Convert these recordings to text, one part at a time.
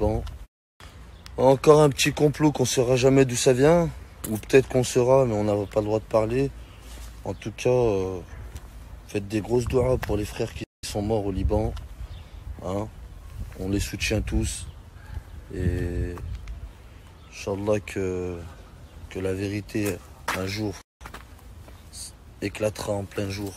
Liban. Encore un petit complot qu'on ne saura jamais d'où ça vient. Ou peut-être qu'on saura, mais on n'a pas le droit de parler. En tout cas, faites des grosses doigts pour les frères qui sont morts au Liban. Hein, on les soutient tous. Et Inch'Allah que la vérité, un jour, éclatera en plein jour.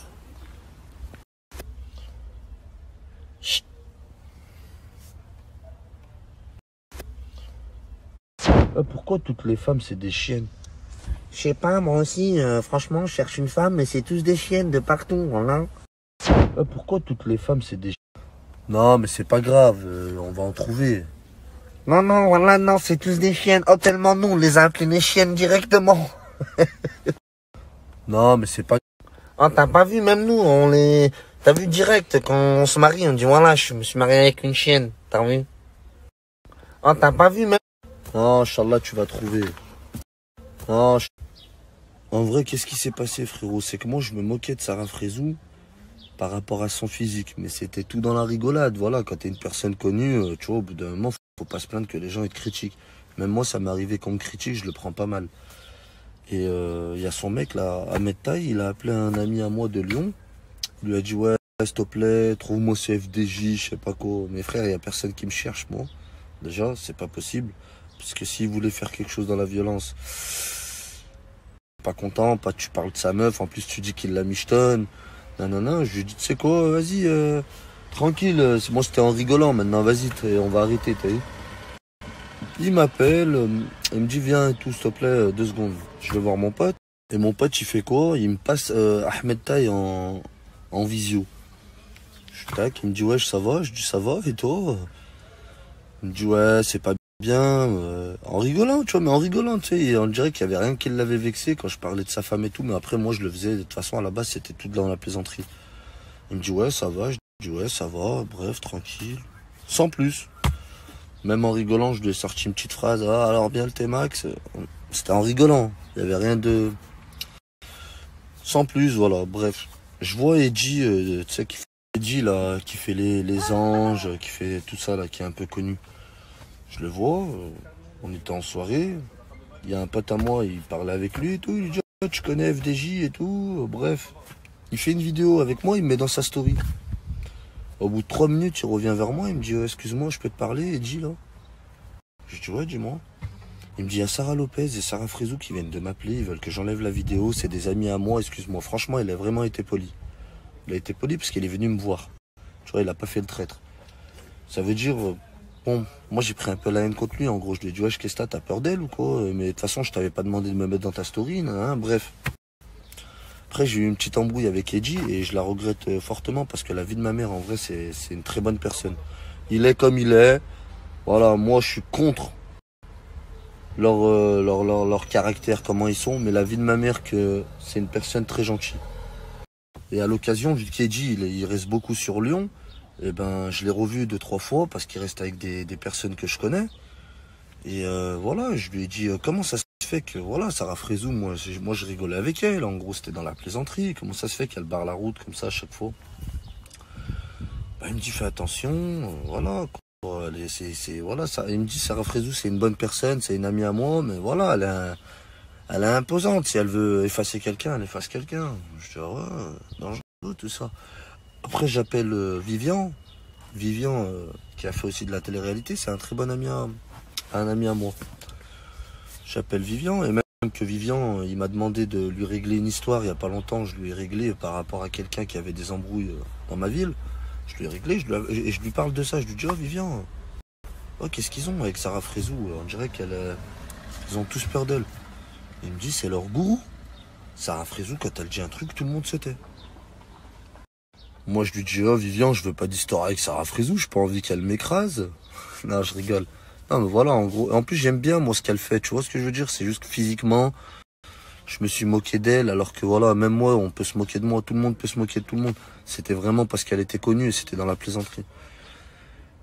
Pourquoi toutes les femmes, c'est des chiennes? Je sais pas, moi aussi, franchement, je cherche une femme, mais c'est tous des chiennes de partout, voilà. Pourquoi toutes les femmes, c'est des chiennes? Non, mais c'est pas grave, on va en trouver. Non, non, voilà, non, c'est tous des chiennes. Oh, tellement nous, on les a appelées les chiennes directement. Non, mais c'est pas... Oh, t'as pas vu, même nous, on les... T'as vu direct, quand on se marie, on dit, voilà, je me suis marié avec une chienne, t'as vu? Oh, t'as pas vu, même... Non, Inch'Allah, tu vas trouver. Non, en vrai, qu'est-ce qui s'est passé, frérot? C'est que moi, je me moquais de Sarah Frézou par rapport à son physique. Mais c'était tout dans la rigolade. Voilà, quand t'es une personne connue, tu vois, au bout d'un moment, faut pas se plaindre que les gens te critiquent. Même moi, ça m'est arrivé qu'on me critique, je le prends pas mal. Et il y a son mec, là, Ahmed Taï, il a appelé un ami à moi de Lyon. Il lui a dit, ouais, s'il te plaît, trouve-moi ce FDJ, je sais pas quoi. Mes frères, il y a personne qui me cherche, moi. Déjà, c'est pas possible. Parce que s'il voulait faire quelque chose dans la violence, pas content, pas tu parles de sa meuf, en plus tu dis qu'il la michetonne. Non, non, non, je lui dis, tu sais quoi, vas-y, tranquille, moi c'était en rigolant, maintenant vas-y, on va arrêter, t'as vu. Il m'appelle, il me dit, viens et tout, s'il te plaît, 2 secondes. Je vais voir mon pote, et mon pote il fait quoi? Il me passe Ahmed Taï en visio. Tac, il me dit, ouais, ça va, je dis, ça va, et toi? Il me dit, ouais, c'est pas bien, en rigolant, tu vois, mais en rigolant, tu sais, on dirait qu'il y avait rien qui l'avait vexé quand je parlais de sa femme et tout, mais après, moi, je le faisais, de toute façon, à la base, c'était tout dans la plaisanterie. Il me dit, ouais, ça va, je dis, ouais, ça va, bref, tranquille, sans plus. Même en rigolant, je lui ai sorti une petite phrase, ah, alors bien le T-Max, c'était en rigolant, il y avait rien de... Sans plus, voilà, bref. Je vois Edgy, tu sais, qui fait Edgy, là, qui fait les anges, qui fait tout ça, là, qui est un peu connu. Je le vois, on était en soirée, il y a un pote à moi, il parlait avec lui et tout, il lui dit oh, tu connais FDJ et tout, bref. Il fait une vidéo avec moi, il me met dans sa story. Au bout de 3 minutes, il revient vers moi, il me dit excuse-moi, je peux te parler, Edgy là? Je dis ouais, dis-moi. Il me dit il y a Sarah Lopez et Sarah Frézou qui viennent de m'appeler, ils veulent que j'enlève la vidéo, c'est des amis à moi, excuse-moi. Franchement, il a vraiment été poli. Il a été poli parce qu'il est venu me voir. Tu vois, il a pas fait le traître. Ça veut dire... Bon, moi j'ai pris un peu la haine contre lui, en gros, je lui ai dit, wesh, qu'est-ce que t'as peur d'elle ou quoi? Mais de toute façon, je t'avais pas demandé de me mettre dans ta story, hein, bref. Après, j'ai eu une petite embrouille avec Edgy et je la regrette fortement parce que la vie de ma mère, en vrai, c'est une très bonne personne. Il est comme il est. Voilà, moi je suis contre leur caractère, comment ils sont, mais la vie de ma mère, que c'est une personne très gentille. Et à l'occasion, vu qu'Edgy, il reste beaucoup sur Lyon, et ben, je l'ai revu 2-3 fois parce qu'il reste avec des personnes que je connais. Et voilà, je lui ai dit comment ça se fait que voilà, Sarah Frézou, moi je rigolais avec elle. En gros, c'était dans la plaisanterie. Comment ça se fait qu'elle barre la route comme ça à chaque fois? Bah, il me dit fais attention, voilà. Quoi. Voilà, ça, il me dit Sarah Frézou, c'est une bonne personne, c'est une amie à moi, mais voilà, elle est imposante. Si elle veut effacer quelqu'un, elle efface quelqu'un. Je dis ouais, dangereux tout ça. Après, j'appelle Vivian. Vivian, qui a fait aussi de la télé-réalité, c'est un très bon ami un ami à moi. J'appelle Vivian, et même que Vivian, il m'a demandé de lui régler une histoire il n'y a pas longtemps. Je lui ai réglé par rapport à quelqu'un qui avait des embrouilles dans ma ville. Je lui ai réglé, et je lui parle de ça. Je lui dis, oh Vivian, oh, qu'est-ce qu'ils ont avec Sarah Frézou? On dirait ils ont tous peur d'elle. Il me dit, c'est leur gourou. Sarah Frézou, quand elle dit un truc, tout le monde se tait. Moi, je lui dis, oh Vivian, je veux pas d'histoire avec Sarah Frézou, j'ai pas envie qu'elle m'écrase. Non, je rigole. Non, mais voilà, en gros. En plus, j'aime bien, moi, ce qu'elle fait. Tu vois ce que je veux dire? C'est juste que physiquement, je me suis moqué d'elle, alors que voilà, même moi, on peut se moquer de moi. Tout le monde peut se moquer de tout le monde. C'était vraiment parce qu'elle était connue et c'était dans la plaisanterie.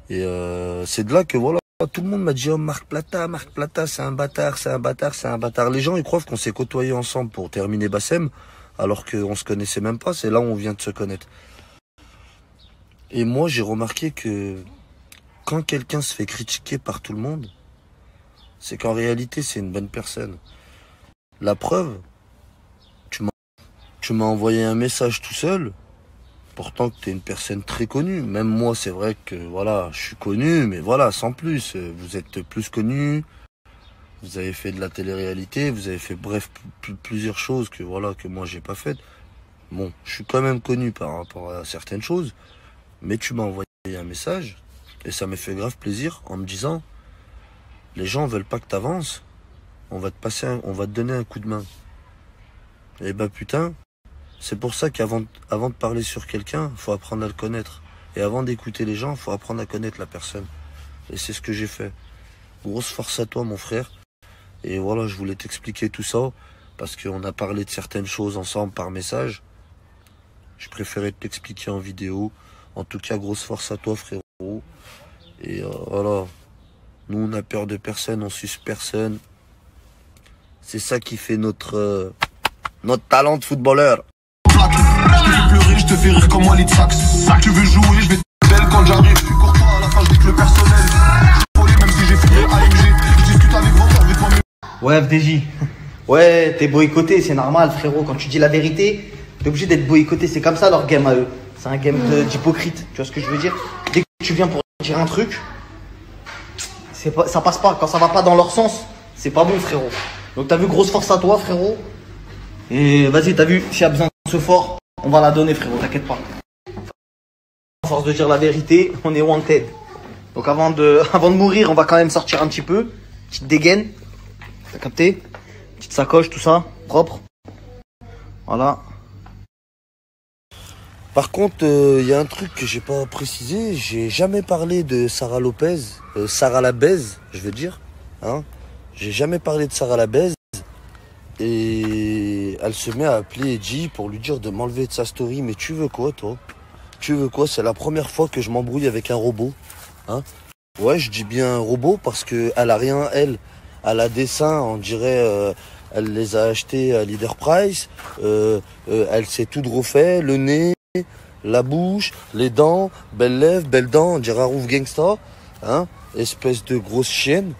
Et c'est de là que voilà, tout le monde m'a dit, oh, Marc Plata, c'est un bâtard, c'est un bâtard, c'est un bâtard. Les gens, ils croient qu'on s'est côtoyés ensemble pour terminer Bassem, alors qu'on se connaissait même pas. C'est là où on vient de se connaître. Et moi, j'ai remarqué que quand quelqu'un se fait critiquer par tout le monde, c'est qu'en réalité, c'est une bonne personne. La preuve, tu m'as envoyé un message tout seul, pourtant que tu es une personne très connue. Même moi, c'est vrai que voilà, je suis connu, mais voilà, sans plus. Vous êtes plus connu, vous avez fait de la télé-réalité, vous avez fait bref plusieurs choses que voilà que moi j'ai pas faites. Bon, je suis quand même connu par rapport à certaines choses, mais tu m'as envoyé un message et ça m'a fait grave plaisir en me disant les gens veulent pas que t'avances, on va te donner un coup de main. Et bah putain, c'est pour ça avant de parler sur quelqu'un, faut apprendre à le connaître. Et avant d'écouter les gens, faut apprendre à connaître la personne. Et c'est ce que j'ai fait. Grosse force à toi, mon frère. Et voilà, je voulais t'expliquer tout ça, parce qu'on a parlé de certaines choses ensemble par message. Je préférais t'expliquer en vidéo. En tout cas, grosse force à toi, frérot. Et voilà, nous on a peur de personne, on suce personne. C'est ça qui fait notre talent de footballeur. Je te fais pleurer, je te fais rire comme Walid Sax. Tu veux jouer, je vais te belle quand j'arrive. Je suis courtois, à la fin je dis que le personnel. Je suis volé même si j'ai fait le AMG. Je discute avec moi. Ouais, FDJ. Ouais, t'es boycotté, c'est normal, frérot. Quand tu dis la vérité, t'es obligé d'être boycotté. C'est comme ça leur game à eux. C'est un game d'hypocrite. Tu vois ce que je veux dire? Dès que tu viens pour dire un truc, ça passe pas. Quand ça va pas dans leur sens, c'est pas bon, frérot. Donc t'as vu, grosse force à toi, frérot. Et vas-y, t'as vu, s'il y a besoin de ce fort, on va la donner, frérot, t'inquiète pas. À force de dire la vérité, on est wanted. Donc avant de mourir, on va quand même sortir un petit peu. Petite dégaine. T'as capté? Petite sacoche, tout ça, propre. Voilà. Par contre, il y a un truc que j'ai pas précisé. J'ai jamais parlé de Sarah Lopez, Sarah la baise, je veux dire. Hein, j'ai jamais parlé de Sarah la baise. Et elle se met à appeler Eddie pour lui dire de m'enlever de sa story. Mais tu veux quoi, toi? Tu veux quoi? C'est la première fois que je m'embrouille avec un robot. Hein? Ouais, je dis bien un robot parce que elle a rien, elle. Elle a des seins, on dirait, elle les a achetés à Leader Price. Elle s'est tout refait, le nez, la bouche, les dents, belles lèvres, belles dents, on dirait Rouf Gangsta. Hein? Espèce de grosse chienne.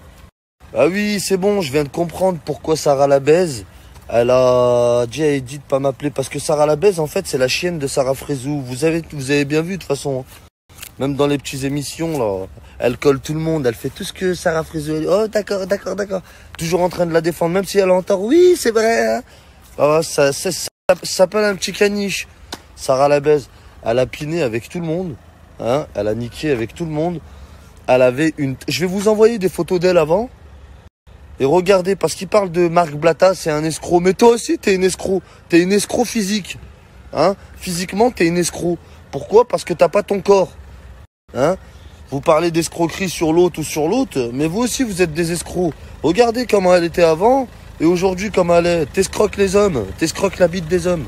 Ah oui, c'est bon, je viens de comprendre pourquoi Sarah la baise. Elle a dit à Eddie de pas m'appeler parce que Sarah la baise, en fait, c'est la chienne de Sarah Frézou. Vous avez bien vu de toute façon. Même dans les petites émissions, là, elle colle tout le monde, elle fait tout ce que Sarah Frézou. Oh, d'accord. Toujours en train de la défendre, même si elle a tort. Oui, c'est vrai. Hein. Ah, ça s'appelle un petit caniche. Sarah la baise, elle a piné avec tout le monde. Hein. Elle a niqué avec tout le monde. Elle avait une... Je vais vous envoyer des photos d'elle avant. Et regardez, parce qu'il parle de Marc Blatta, c'est un escroc. Mais toi aussi, t'es un escroc. T'es un escroc physique. Hein? Physiquement, t'es un escroc. Pourquoi? Parce que t'as pas ton corps. Hein? Vous parlez d'escroquerie sur l'autre ou sur l'autre, mais vous aussi, vous êtes des escrocs. Regardez comment elle était avant et aujourd'hui, comment elle est. T'escroques les hommes. T'escroques la bite des hommes.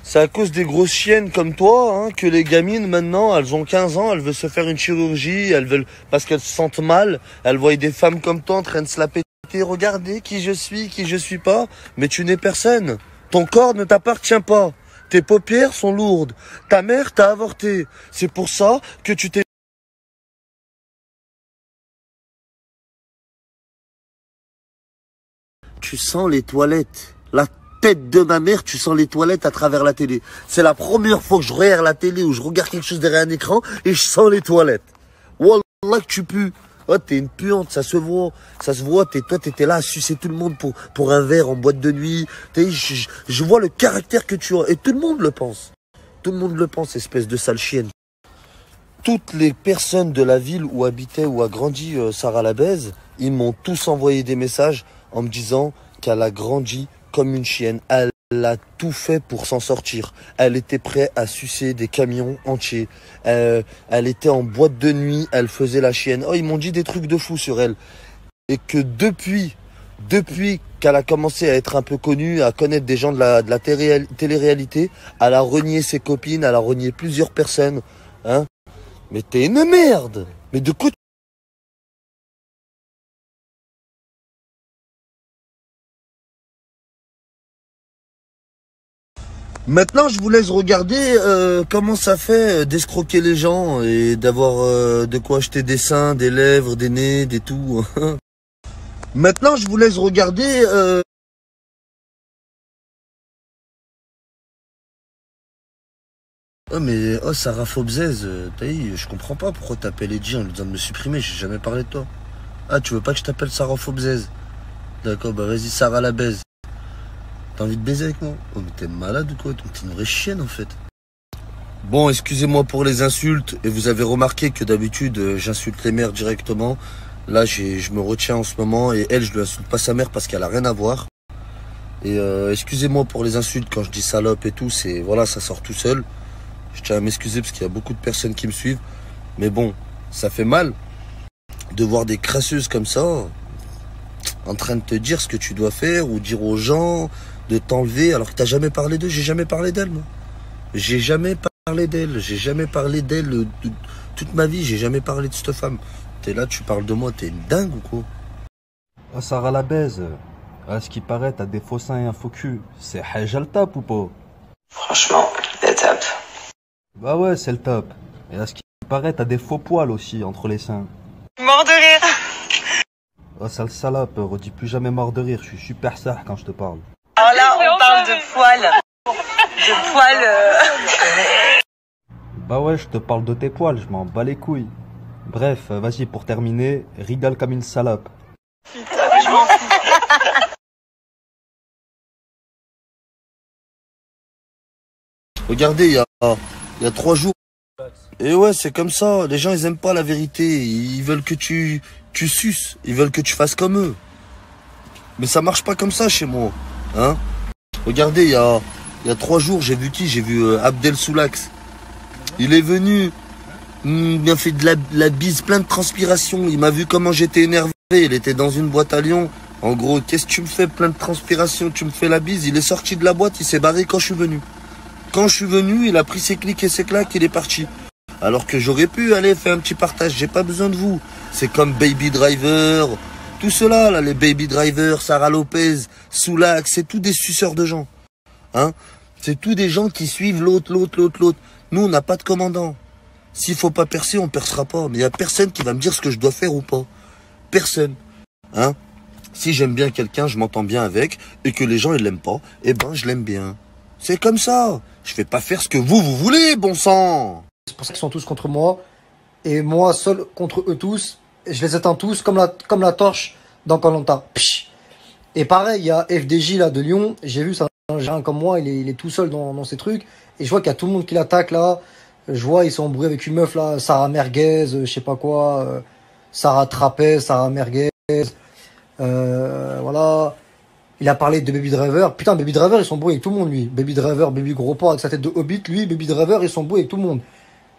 C'est à cause des grosses chiennes comme toi hein, que les gamines maintenant, elles ont 15 ans, elles veulent se faire une chirurgie, elles veulent parce qu'elles se sentent mal, elles voient des femmes comme toi en train de se la péter. Regardez qui je suis pas, mais tu n'es personne. Ton corps ne t'appartient pas. Tes paupières sont lourdes. Ta mère t'a avorté. C'est pour ça que tu t'es... Tu sens les toilettes. La tête de ma mère, tu sens les toilettes à travers la télé. C'est la première fois que je regarde la télé ou je regarde quelque chose derrière un écran et je sens les toilettes. Wallah que tu pues. Oh, t'es une puante, ça se voit. Toi, t'étais là à sucer tout le monde pour un verre en boîte de nuit. Je vois le caractère que tu as. Et tout le monde le pense. Tout le monde le pense, espèce de sale chienne. Toutes les personnes de la ville où habitait ou a grandi Sarah la baise, ils m'ont tous envoyé des messages en me disant qu'elle a grandi comme une chienne. Elle a tout fait pour s'en sortir. Elle était prête à sucer des camions entiers. Elle était en boîte de nuit, elle faisait la chienne. Oh, ils m'ont dit des trucs de fou sur elle. Et que depuis qu'elle a commencé à être un peu connue, à connaître des gens de la télé-réalité, elle a renié ses copines, elle a renié plusieurs personnes. Hein? Mais t'es une merde. Mais de quoi Maintenant, je vous laisse regarder comment ça fait d'escroquer les gens et d'avoir de quoi acheter des seins, des lèvres, des nez, des tout. Maintenant, je vous laisse regarder... Oh mais Sarah Fobzez, je comprends pas pourquoi t'appelles Edgy en lui disant de me supprimer, j'ai jamais parlé de toi. Ah, tu veux pas que je t'appelle Sarah Fobzez? D'accord, bah vas-y, Sarah la baise. T'as envie de baiser avec moi? Oh mais t'es malade ou quoi? T'es une vraie chienne en fait. Bon, excusez-moi pour les insultes, et vous avez remarqué que d'habitude j'insulte les mères directement. Là je me retiens en ce moment, et elle je lui insulte pas sa mère parce qu'elle a rien à voir. Et excusez-moi pour les insultes quand je dis salope et tout, c'est voilà, ça sort tout seul. Je tiens à m'excuser parce qu'il y a beaucoup de personnes qui me suivent. Mais bon, ça fait mal de voir des crasseuses comme ça en train de te dire ce que tu dois faire ou dire aux gens de t'enlever alors que t'as jamais parlé d'eux. J'ai jamais parlé d'elle, moi. J'ai jamais parlé d'elle. J'ai jamais parlé d'elle toute ma vie. J'ai jamais parlé de cette femme. T'es là, tu parles de moi. T'es une dingue ou quoi? Ah, Sarah la baise. À ce qui paraît, t'as des faux seins et un faux cul. C'est Hajj al top ou pas? Franchement, le top. Bah ouais, c'est le top. Et à ce qui paraît, t'as des faux poils aussi entre les seins. Mort de rire. Oh, sale salope, redis plus jamais mort de rire. Je suis super sah quand je te parle. Alors là, on parle de poils. De poils. Bah ouais, je te parle de tes poils, je m'en bats les couilles. Bref, vas-y, pour terminer, rigole comme une salope. Je m'en fous. Regardez, il y a 3 jours. Et ouais, c'est comme ça. Les gens, ils aiment pas la vérité. Ils veulent que tu suces. Ils veulent que tu fasses comme eux. Mais ça marche pas comme ça chez moi. Hein? Regardez, il y a 3 jours, j'ai vu qui? J'ai vu Abdel Soulax. Il est venu. Il m'a fait de la bise, plein de transpiration. Il m'a vu comment j'étais énervé. Il était dans une boîte à Lyon. En gros, qu'est-ce que tu me fais? Plein de transpiration. Tu me fais la bise. Il est sorti de la boîte. Il s'est barré quand je suis venu. Quand je suis venu, il a pris ses clics et ses claques, il est parti. Alors que j'aurais pu aller faire un petit partage, j'ai pas besoin de vous. C'est comme Baby Driver, tout cela là, les Baby Driver, Sarah Lopez, Soulax, c'est tous des suceurs de gens. Hein? C'est tous des gens qui suivent l'autre. Nous, on n'a pas de commandant. S'il faut pas percer, on percera pas. Mais il y a personne qui va me dire ce que je dois faire ou pas. Personne. Hein? Si j'aime bien quelqu'un, je m'entends bien avec, et que les gens ils l'aiment pas, eh ben je l'aime bien. C'est comme ça. Je vais pas faire ce que vous voulez, bon sang. C'est pour ça qu'ils sont tous contre moi. Et moi seul contre eux tous. Et je les éteins tous comme la torche dans Koh-Lanta. Et pareil, il y a FDJ là de Lyon. J'ai vu ça, un gérant comme moi, il est tout seul dans ces trucs. Et je vois qu'il y a tout le monde qui l'attaque là. Je vois, ils sont embrouillés avec une meuf là, Sarah Merguez, je sais pas quoi. Sarah Trapez, Sarah Merguez. Voilà. Il a parlé de Baby Driver. Putain, Baby Driver, ils sont brouillés avec tout le monde, lui. Baby Driver, Baby Gros Porc avec sa tête de Hobbit, lui, Baby Driver, ils sont brouillés avec tout le monde.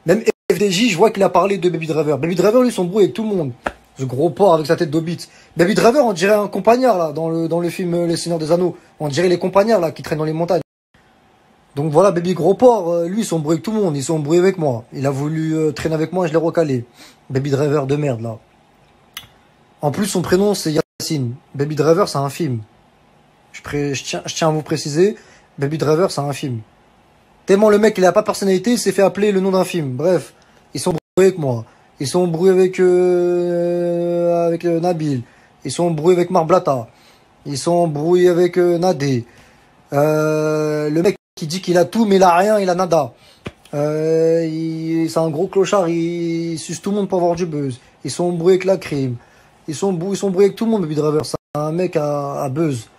Même FDJ, je vois qu'il a parlé de Baby Driver. Baby Driver, lui, ils sont brouillés avec tout le monde. Ce gros porc avec sa tête d'Hobbit. Baby Driver, on dirait un compagnard, là, dans le film Les Seigneurs des Anneaux. On dirait les compagnards, là, qui traînent dans les montagnes. Donc voilà, Baby Gros Porc, lui, ils sont brouillés avec tout le monde. Ils sont brouillés avec moi. Il a voulu traîner avec moi et je l'ai recalé. Baby Driver de merde, là. En plus, son prénom, c'est Yacine. Baby Driver, c'est un film. Je tiens à vous préciser, Baby Driver, c'est un film. Tellement le mec, il a pas de personnalité, il s'est fait appeler le nom d'un film. Bref, ils sont brouillés avec moi. Ils sont brouillés avec Nabil. Ils sont brouillés avec Marblata. Ils sont brouillés avec Nadé. Le mec qui dit qu'il a tout, mais il a rien, il a nada. C'est un gros clochard, il suce tout le monde pour avoir du buzz. Ils sont brouillés avec la crime. Ils sont brouillés avec tout le monde, Baby Driver. C'est un mec à buzz.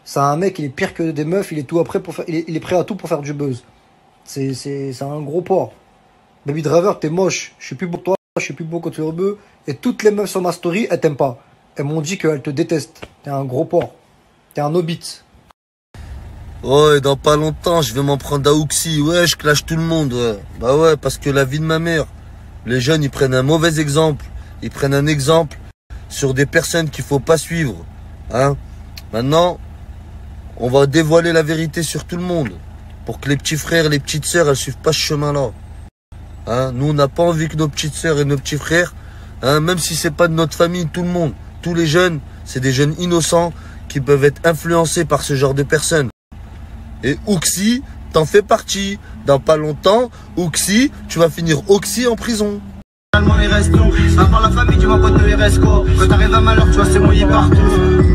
C'est un mec, il est pire que des meufs, il est tout après pour faire, il est prêt à tout pour faire du buzz. C'est un gros porc. Baby Driver, t'es moche. Je suis plus beau que toi, je suis plus beau que toi, et toutes les meufs sur ma story, elles t'aiment pas. Elles m'ont dit qu'elles te détestent. T'es un gros porc. T'es un hobbit. Oh, et dans pas longtemps, je vais m'en prendre à Ouxi. Ouais, je clash tout le monde. Ouais. Bah ouais, parce que la vie de ma mère, les jeunes, ils prennent un mauvais exemple. Ils prennent un exemple sur des personnes qu'il faut pas suivre. Hein? Maintenant, on va dévoiler la vérité sur tout le monde. Pour que les petits frères, les petites sœurs, elles suivent pas ce chemin-là. Hein? Nous, on n'a pas envie que nos petites sœurs et nos petits frères, hein, même si c'est pas de notre famille, tout le monde, tous les jeunes, c'est des jeunes innocents qui peuvent être influencés par ce genre de personnes. Et Ouxi, t'en fais partie. Dans pas longtemps, Oxy, tu vas finir Oxy en prison. Les restos, à part la famille, tu m'as pote de RSCO. Quand t'arrives à malheur, tu vois, c'est mouillé partout.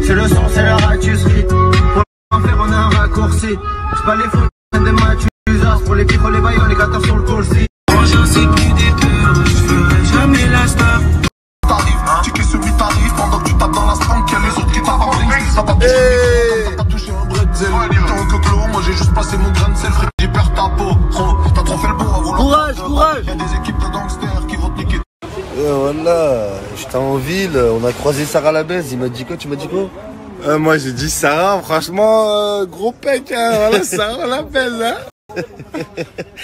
C'est le son, c'est la ratusserie. Pour en faire, on a un raccourci. C'est pas les fous, c'est des matchs, pour les pifs, les bails, on est 14 sur le colsi. Moi, j'en sais plus des peurs, je ferai jamais la star. T'arrives, tu qui subis tarif pendant que tu tapes dans la strank, y'a les autres qui tapent en ring. T'as touché un bretzel, t'es un coquelot, moi j'ai juste passé mon grain de sel, frère, j'ai peur ta peau. T'as trop fait le beau à vouloir. Courage, courage. Y'a des équipes de gangsters qui vont te niquer. Et voilà, j'étais en ville, on a croisé Sarah Labez, il m'a dit quoi, tu m'as dit quoi? Moi j'ai dit Sarah, franchement, gros pec, hein, voilà, Sarah Labez, hein.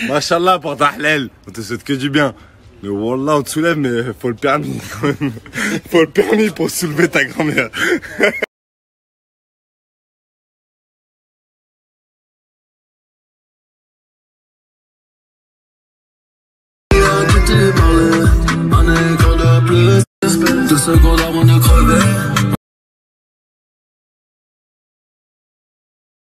Machallah pour ta halal, on te souhaite que du bien. Mais wallah, on te soulève, mais faut le permis quand même. Faut le permis pour soulever ta grand-mère. On est quand de plus, 2 secondes avant de crever.